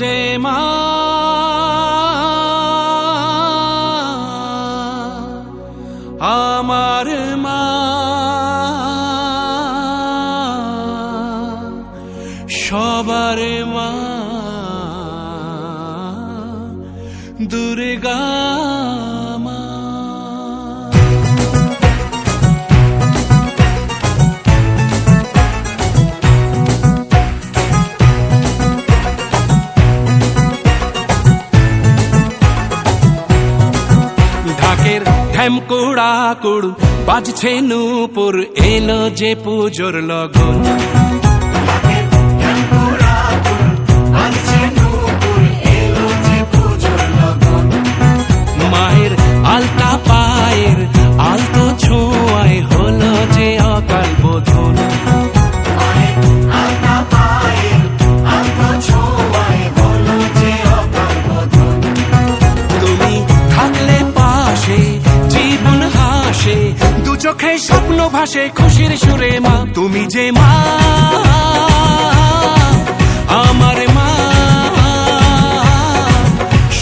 যে মা আমার মা, সবার মা দুর্গা মা। ঢাকের ঢ্যামকুড়া কুড় বাজছে নূপুর, এলো যে পুজোর লগন। মায়ের আলতা পায়ের আলতো ছোঁয়ায় হলো যে অকাল বোধন। তুমি থাকলে পাশে জীবন হাসে, দু চোখে স্বপ্ন ভাসে খুশির সুরে মা। তুমি যে মা আমার মা,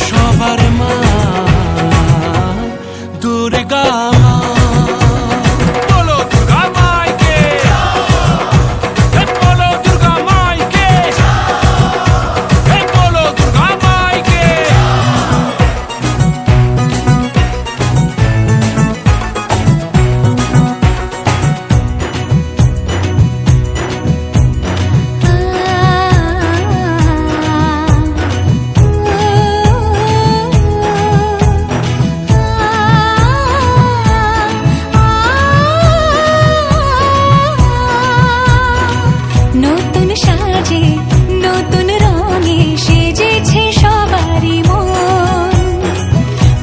সবার মা দুর্গা মা। বলো দুর্গা মাইকে, বলো দুর্গা মাইকে, বলো দুর্গা মাইকে। নতুন সাজে নতুন রঙে সেজেছে সবারই মন।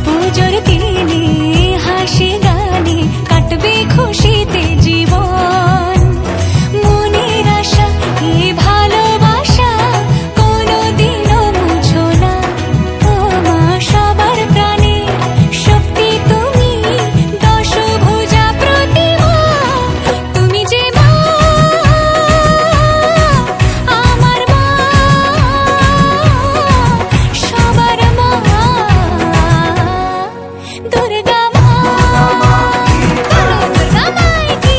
পুজোর দিনে হাসি গানে কাটবে খুশিতে জীবন। মনের আশা এ ভালোবাসা কোনোদিনও মুছো না। ও মা সবার প্রাণে শক্তি তুমি, দশভুজা প্রতিমা। তুমি যে মা আমার মা, সবার মা দুর্গা মা। বলো দুর্গা মাইকি,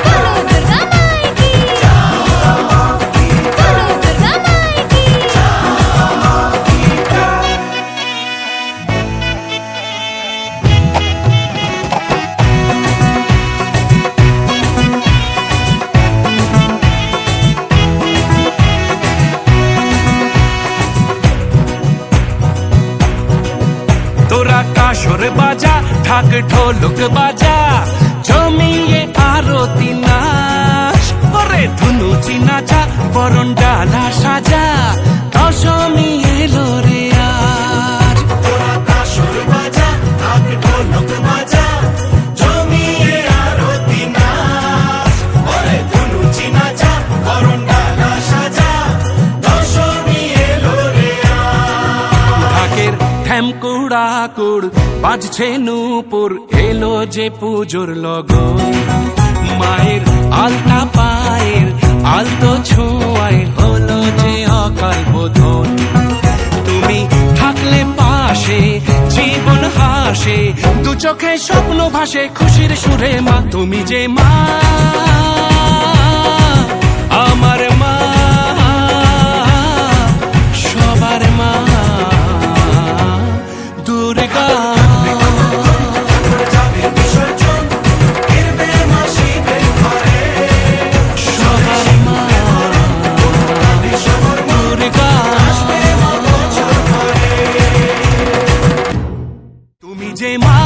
বলো দুর্গা মাইকি, বলো দুর্গা মাইকি। তোরা কাসর বাজা, ঢাক ঢোলক বাজা, জমিয়ে আরতি নাচ। ওরে ধুনুচি নাচা, বরণ ডালা সাজা, দশমী এলো রে আজ। তোরা কাসর বাজা, ঢাক ঢোলক বাজা, জমিয়ে আরতি নাচ। ওরে ধুনুচি নাচা, বরণ ডালা সাজা, দশমী এলো রে আজ। ঢাকের ঢ্যামকুড়া কুড় বাজছে নূপুর, এলো যে পুজোর লগন। মায়ের আলতা পায়ের আলতো ছোঁয়ায় হলো যে অকাল বোধন। তুমি থাকলে পাশে জীবন হাসে, দু চোখে স্বপ্ন ভাসে খুশির সুরে মা। তুমি যে মা আমার মা, সবার মা দুর্গা। তুমি যে মা